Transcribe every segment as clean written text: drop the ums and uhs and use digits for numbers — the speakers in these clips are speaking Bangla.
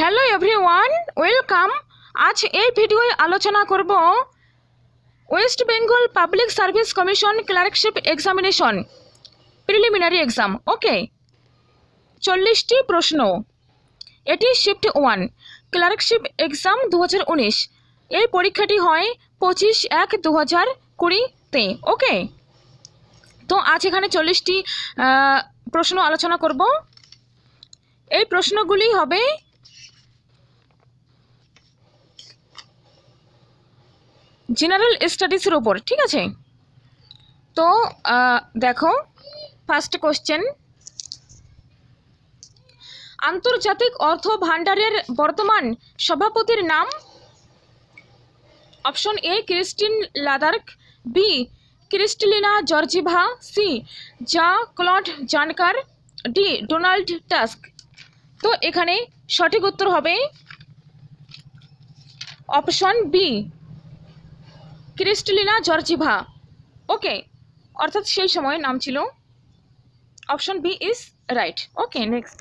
Hello everyone, welcome. আজ এই ভিডিওয় আলোচনা করব West Bengal Public Service Commission clerkship examination preliminary exam. Okay, 40টি প্রশ্ন। এটি শিফট 1 ক্লার্কশিপ এক্সাম 2019। এই পরীক্ষাটি হয় 25/1/2020-তে। ওকে, তো আজ এখানে 40টি প্রশ্ন আলোচনা করব। এই প্রশ্নগুলি হবে জেনারেল স্টাডিজের উপর, ঠিক আছে? তো দেখো, ফার্স্ট কোশ্চেন, আন্তর্জাতিক অর্থ ভান্ডারের বর্তমান সভাপতির নাম? Option A Christine Lagarde, B Kristalina Georgieva, C Jean Claude Juncker, D Donald Tusk. তো এখানে সঠিক উত্তর হবে option B Kristalina Georgieva. Okay, অর্থাৎ সেই সময় নাম ছিল। Option B is right. Okay, next,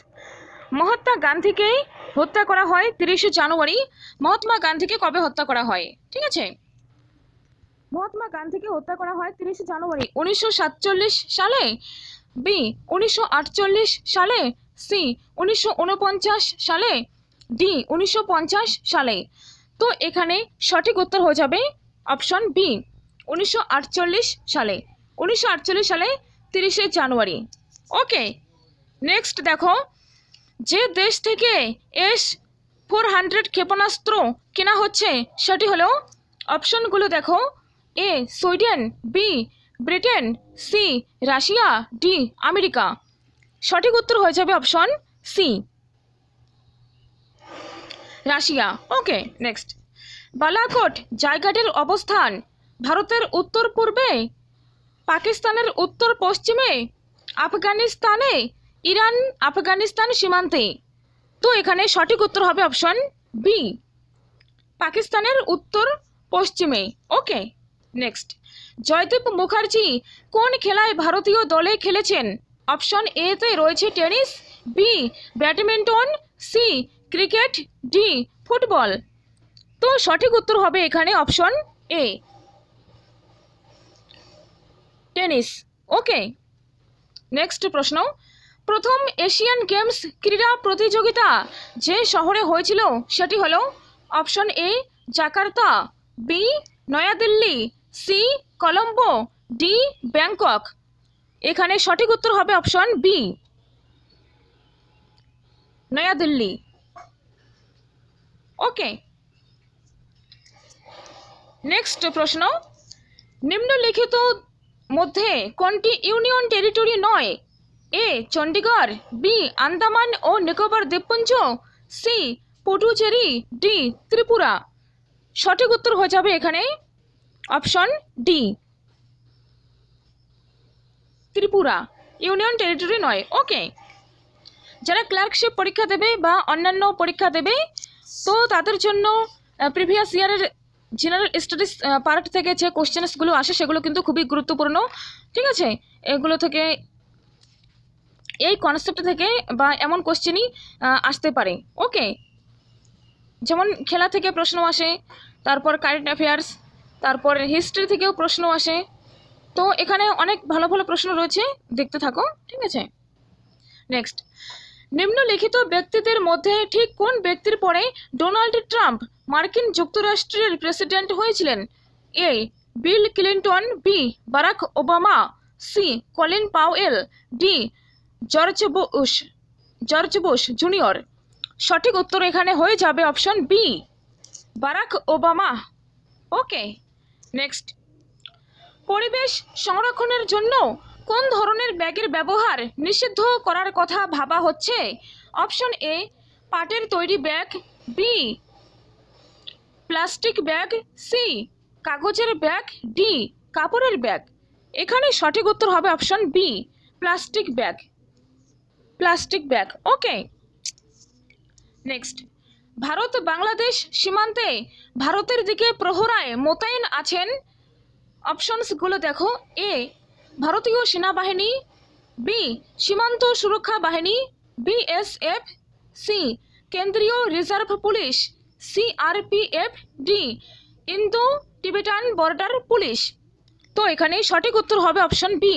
Mahatma গান্ধীকে হত্যা করা হয় 30শে জানুয়ারি। মহাত্মা গান্ধীকে কবে হত্যা করা হয়? ঠিক আছে, মহাত্মা গান্ধীকে হত্যা করা হয় 30শে জানুয়ারি 1947 সালে, বি 1948 সালে, সি 1949 সালে, ডি 1950 সালে। তো এখানে সঠিক উত্তর হয়ে যাবে অপশন বি 1948 সালে। 1948 সালে 30শে জানুয়ারি। ওকে, নেক্সট দেখো, যে দেশ থেকে S-400 ক্ষেপণাস্ত্র কেনা হচ্ছে সেটি হলো, অপশনগুলো দেখো, A Sweden, B Britain, C Russia, D America. সঠিক উত্তর হয়ে যাবে option C Russia. Okay, next, Balakot জায়গাটির অবস্থান ভারতের উত্তর পূর্বে, পাকিস্তানের উত্তর পশ্চিমে, আফগানিস্তানে, ইরান আফগানিস্তান সীমান্তে। তো এখানে সঠিক উত্তর হবে অপশন বি পাকিস্তানের উত্তর পশ্চিমে। ওকে, নেক্সট, জয়দীপ মুখার্জি কোন খেলায় ভারতীয় দলে খেলেছেন? অপশন এ তে রয়েছে tennis, B badminton, C cricket, D football. তো সঠিক উত্তর হবে এখানে option A tennis. Okay, next প্রশ্ন, প্রথম এশিয়ান গেমস ক্রীড়া প্রতিযোগিতা যে শহরে হয়েছিল সেটি হলো, option A Jakarta, B New Delhi, C Colombo, D Bangkok. এখানে সঠিক উত্তর হবে option B New Delhi. Okay, next প্রশ্ন, নিম্নলিখিত মধ্যে কোনটি ইউনিয়ন টেরিটরি নয়? এ চণ্ডীগড়, বি আন্দামান ও নিকোবর দ্বীপপুঞ্জ, সি পুডুচেরি, ডি ত্রিপুরা। সঠিক উত্তর হয়ে যাবে এখানে option D Tripura, union territory নয়। ওকে, যারা ক্লার্কশিপ পরীক্ষা দেবে বা অন্যান্য পরীক্ষা দেবে, তো তাদের জন্য প্রিভিয়াস ইয়ারের জেনারেল স্টাডিজ পার্ট থেকে যে কোশ্চেন্সগুলো আসে সেগুলো কিন্তু খুবই গুরুত্বপূর্ণ, ঠিক আছে? এগুলো থেকে, এই কনসেপ্ট থেকে বা এমন কোশ্চেনই আসতে পারে। ওকে, যেমন খেলা থেকে প্রশ্ন আসে, তারপর কারেন্ট অ্যাফেয়ার্স, তারপর হিস্ট্রি থেকেও প্রশ্ন আসে। তো এখানে অনেক ভালো ভালো প্রশ্ন রয়েছে, দেখতে থাকো, ঠিক আছে? নেক্সট, নিম্নলিখিত ব্যক্তিদের মধ্যে ঠিক কোন ব্যক্তির পরে ডোনাল্ড ট্রাম্প মার্কিন যুক্তরাষ্ট্রের প্রেসিডেন্ট হয়েছিলেন? A Bill Clinton, B Barack Obama, C Colin Powell, D George Bush junior. সঠিক উত্তর এখানে হয়ে যাবে option B Barack Obama. Okay, next, পরিবেশ সংরক্ষণের জন্য কোন ধরনের ব্যাগের ব্যবহার নিষিদ্ধ করার কথা ভাবা হচ্ছে? অপশন এ পাটের তৈরি bag, B plastic bag, C কাগজের ব্যাগ, ডি কাপড়ের ব্যাগ। এখানে সঠিক উত্তর হবে option B plastic bag. Okay, next, Bharat Bangladesh সীমান্তে ভারতের দিকে প্রহরায় মোতায়েন আছেন? অপশনসগুলো দেখো, এ ভারতীয় সেনাবাহিনী, বি সীমান্ত সুরক্ষা বাহিনী, বিএসএফ, সি কেন্দ্রীয় reserve police, CRPF, D Indo Tibetan border police. তো এখানে সঠিক উত্তর হবে অপশন বি,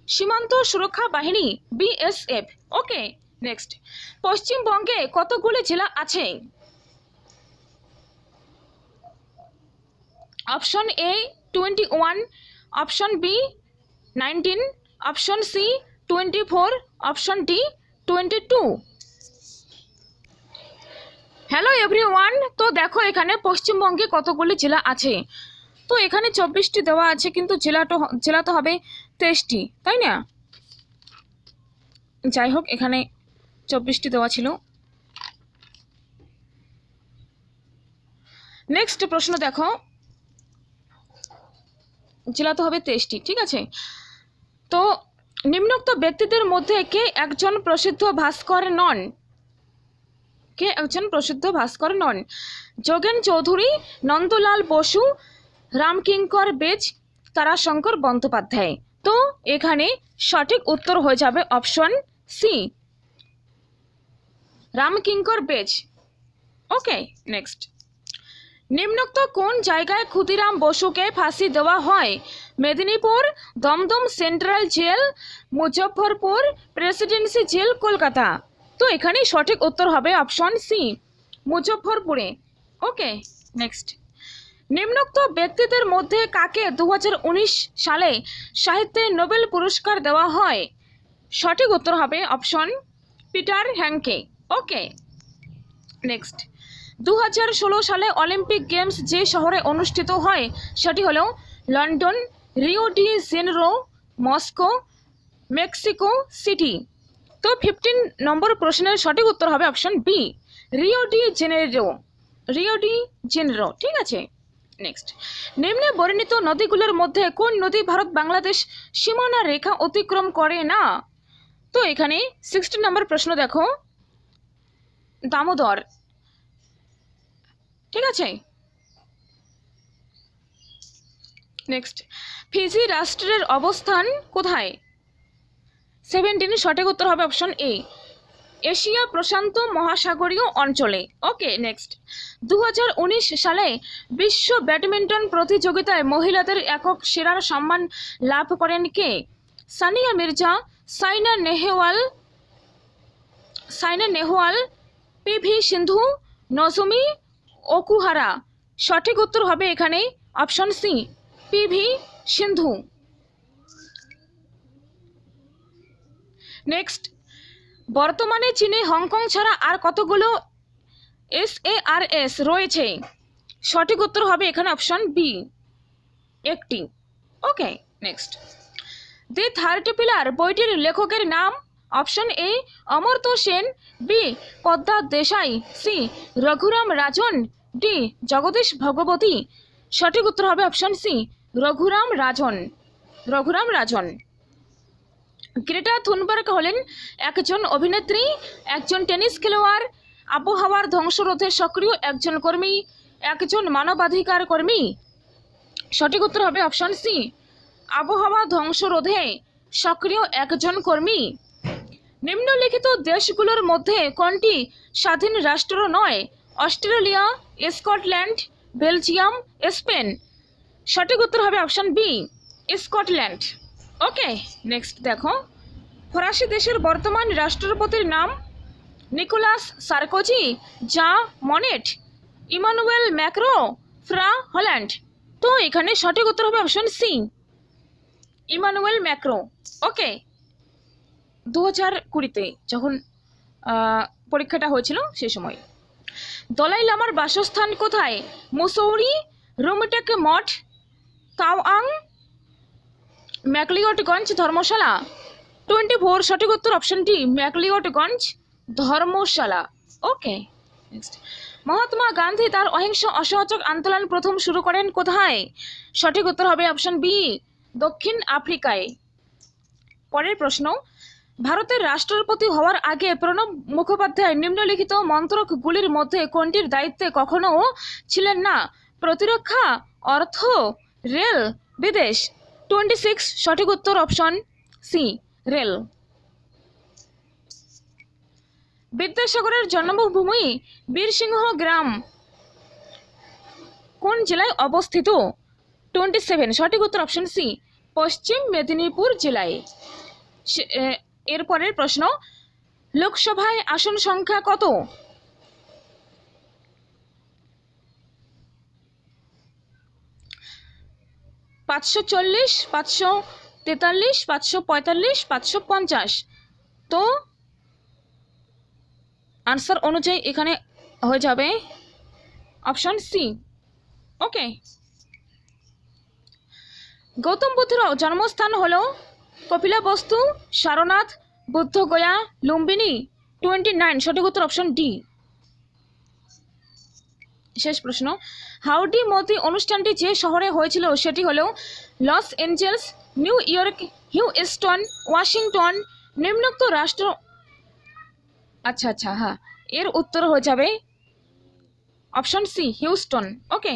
সীমান্ত সুরক্ষা বাহিনী, BSF। ওকে, নেক্সট, পশ্চিমবঙ্গে কতগুলি জেলা আছে? Option A 21, option B 19, option C 24, option D 22। Hello everyone, তো দেখো এখানে পশ্চিমবঙ্গে কতগুলি জেলা আছে। তো এখানে 24টি দেওয়া আছে, কিন্তু জেলা তো হবে 23টি, তাই না? যাই হোক, এখানে 24টি দেওয়া ছিল। নেক্সট প্রশ্ন দেখো, জেলা তো হবে 23টি, ঠিক আছে। তো নিম্নোক্ত ব্যক্তিদের মধ্যে কে একজন প্রসিদ্ধ ভাস্কর নন? কে একজন প্রসিদ্ধ ভাস্কর নন? যোগেন চৌধুরী, নন্দলাল বসু, রামকিঙ্কর বেজ, তারাশঙ্কর বন্দ্যোপাধ্যায়। তো এখানে সঠিক উত্তর হয়ে যাবে option C, Ramkinkar Baij. Okay, next, নিম্নোক্ত কোন জায়গায় ক্ষুদিরাম বসুকে ফাঁসি দেওয়া হয়? Medinipur, Dum Dum central jail, Muzaffarpur presidency jail, Kolkata. তো এখানে সঠিক উত্তর হবে অপশন সি, মুজফ্ফরপুরে। ওকে, নেক্সট, নিম্নোক্ত ব্যক্তিদের মধ্যে কাকে 2019 সালে সাহিত্যে নোবেল পুরস্কার দেওয়া হয়? সঠিক উত্তর হবে অপশন পিটার হ্যাঙ্কে। ওকে, নেক্সট, 2016 সালে অলিম্পিক গেমস যে শহরে অনুষ্ঠিত হয় সেটি হলো London, Rio de Janeiro, Moscow, Mexico City. তো 15 নম্বর প্রশ্নের সঠিক উত্তর হবে option B, Rio de Janeiro, Rio de Janeiro, ঠিক আছে। নেক্সট, নিম্নে বর্ণিত নদীগুলোর মধ্যে কোন নদী ভারত বাংলাদেশ সীমানা রেখা অতিক্রম করে না? তো এখানে 16 নম্বর প্রশ্ন দেখো, দামোদর, ঠিক আছে। নেক্সট, ফিজি রাষ্ট্রের অবস্থান কোথায়? 17 সঠিক উত্তর হবে অপশন এ, এশিয়া প্রশান্ত মহাসাগরীয় অঞ্চলে। ওকে, নেক্সট, 2019 সালে বিশ্ব ব্যাডমিন্টন প্রতিযোগিতায় মহিলাদের একক সেরার সম্মান লাভ করেন কে? সানিয়া মির্জা, সাইনা নেহওয়াল, PV সিন্ধু, নজমি ওকুহারা। সঠিক উত্তর হবে এখানে অপশন সি, PV সিন্ধু। নেক্সট, বর্তমানে চীনে হংকং ছাড়া আর কতগুলো SARS রয়েছে? সঠিক উত্তর হবে এখানে অপশন বি, একটি। Okay, next, the third pillar বইটির লেখকের নাম? Option A Amartya Sen, B Padma Desai, C Raghuram Rajan, D Jagdish Bhagwati. সঠিক উত্তর হবে option C, Raghuram Rajan, Raghuram Rajan. Greta Thunberg হলেন একজন অভিনেত্রী, একজন টেনিস খেলোয়াড়, আবহাওয়ার ধ্বংসরোধে সক্রিয় একজন কর্মী, একজন মানবাধিকার কর্মী। সঠিক উত্তর হবে অপশন সি, আবহাওয়া ধ্বংসরোধে সক্রিয় একজন কর্মী। নিম্নলিখিত দেশগুলোর মধ্যে কোনটি স্বাধীন রাষ্ট্র নয়? Australia, Scotland, Belgium, Spain. সঠিক উত্তর হবে অপশন বি, স্কটল্যান্ড। ওকে, নেক্সট দেখো, ফরাসি দেশের বর্তমান রাষ্ট্রপতির নাম? নিকোলাস সার্কোজি, জা মনেট, ইমানুয়েল ম্যাক্রো, ফ্রা হল্যান্ড। তো এখানে সঠিক উত্তর হবে অপশন সি, ইমানুয়েল ম্যাক্রো। ওকে, 2020-তে যখন পরীক্ষাটা হয়েছিল সেই সময়। দলাই লামার বাসস্থান কোথায়? মুসৌরি, রুমটেক মঠ, তাওয়াং, ম্যাকলিওটগঞ্জ ধর্মশালা। 24 সঠিক উত্তর অপশন ডি, ম্যাকলিওটগঞ্জ ধর্মশালা। ওকে, নেক্সট, মহাত্মা গান্ধী তার অহিংস অসহযোগ আন্দোলন প্রথম শুরু করেন কোথায়? সঠিক উত্তর হবে অপশন বি, দক্ষিণ আফ্রিকায়। পরের প্রশ্ন, ভারতের রাষ্ট্রপতি হওয়ার আগে প্রণব মুখোপাধ্যায় নিম্নলিখিত মন্ত্রকগুলির মধ্যে কোনটির দায়িত্বে কখনো ছিলেন না? প্রতিরক্ষা, অর্থ, রেল, বিদেশ। 26 সঠিক উত্তর অপশন সি, রেল। বিদ্যাসাগরের জন্মভূমি বীরসিংহ গ্রাম কোন জেলায় অবস্থিত? 27 সঠিক উত্তর অপশন সি, পশ্চিম মেদিনীপুর জেলায়। এরপরের প্রশ্ন, লোকসভায় আসন সংখ্যা কত? 540, 543, 545, 550। তো আনসার অনুযায়ী এখানে হয়ে যাবে অপশন সি। ওকে, গৌতম বুদ্ধের জন্মস্থান হলো কপিলাবস্তু, সারনাথ, বুদ্ধগয়া, লুম্বিনী। 29 সঠিক উত্তর অপশন ডি। শেষ প্রশ্ন, হাউডি মোদি অনুষ্ঠানটি যে শহরে হয়েছিল সেটি হলো Los Angeles, New York, Houston, Washington. নিম্নোক্ত রাষ্ট্র, আচ্ছা হ্যাঁ, এর উত্তর হয়ে যাবে অপশন সি, হিউস্টন। ওকে,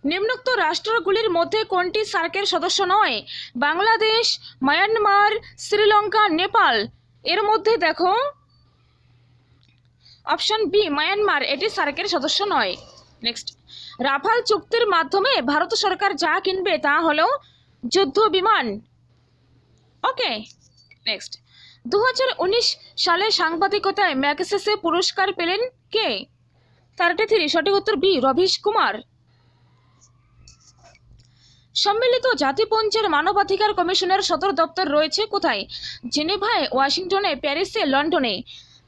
নিম্নোক্ত রাষ্ট্রগুলির মধ্যে কোনটি সার্কের সদস্য নয়? বাংলাদেশ, মায়ানমার, শ্রীলঙ্কা, নেপাল। এর মধ্যে দেখো অপশন বি, মায়ানমার, এটি সার্কের সদস্য নয়। নেক্সট, রাফাল চুক্তির মাধ্যমে ভারত সরকার যা কিনবে তা হলো যুদ্ধ বিমান। ওকে, নেক্সট, 2019 সালে সাংবাদিকতায় ম্যাগসেসে পুরস্কার পেলেন কে? 33 সঠিক উত্তর বি, রবিশ কুমার। সম্মিলিত জাতিপুঞ্জের মানবাধিকার কমিশনের সদর দপ্তর রয়েছে কোথায়? জেনেভায়, ওয়াশিংটনে, প্যারিসে, লন্ডনে।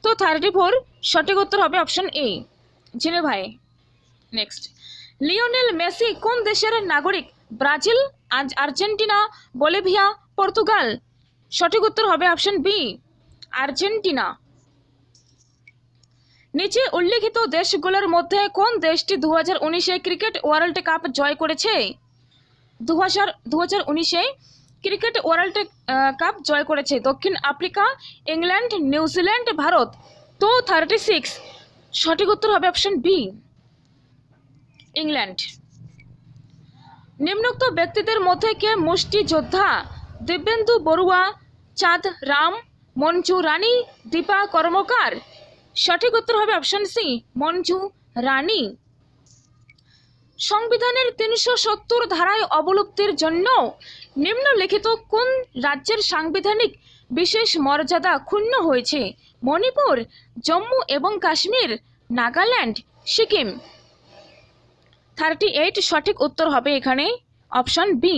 তো 34 সঠিক উত্তর হবে অপশন এ, জেনেভায়। নেক্সট, লিওনেল মেসি কোন দেশের নাগরিক? Brazil, Argentina, Bolivia, Portugal. সঠিক উত্তর হবে অপশন বি, আর্জেন্টিনা। নিচে উল্লেখিত দেশগুলোর মধ্যে কোন দেশটি 2019-এ ক্রিকেট ওয়ার্ল্ড কাপ জয় করেছে? 2019-এ ক্রিকেট ওয়ার্ল্ড কাপ জয় করেছে দক্ষিণ আফ্রিকা, ইংল্যান্ড, নিউজিল্যান্ড, ভারত। তো 36 সঠিক উত্তর হবে অপশন বি, ইংল্যান্ড। নিম্নোক্ত ব্যক্তিদের মধ্যে কে মুষ্টিযোদ্ধা? দিব্যেন্দু বড়ুয়া, চাঁদ রাম, মঞ্জু রানী, দীপা কর্মকার। সঠিক উত্তর হবে অপশন সি, মঞ্জু রানী। সংবিধানের 370 ধারায় অবলুপ্তির জন্য নিম্নলিখিত কোন রাজ্যের সাংবিধানিক বিশেষ মর্যাদা ক্ষুণ্ণ হয়েছে? মণিপুর, জম্মু এবং কাশ্মীর, নাগাল্যান্ড, সিকিম। 38 সঠিক উত্তর হবে এখানে অপশন বি,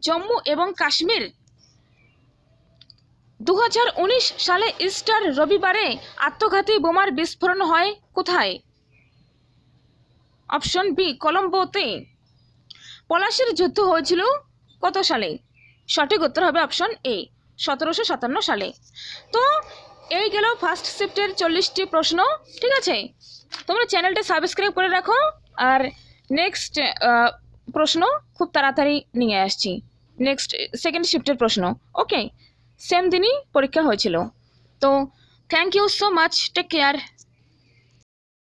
জম্মু এবং কাশ্মীর। 2019 সালে ইস্টার রবিবারে আত্মঘাতী বোমার বিস্ফোরণ হয় কোথায়? অপশন বি, কলম্বোতে। পলাশির যুদ্ধ হয়েছিল কত সালে? সঠিক উত্তর হবে অপশন এ, 1757 সালে। তো এই গেল ফার্স্ট শিফটের 40টি প্রশ্ন। ঠিক আছে, তোমরা চ্যানেলটা সাবস্ক্রাইব করে রাখো, আর নেক্সট প্রশ্ন খুব তাড়াতাড়ি নিয়ে আসছি। নেক্সট সেকেন্ড শিফটের প্রশ্ন। ওকে, সেম দিনই পরীক্ষা হয়েছিল। তো thank you so much, take care.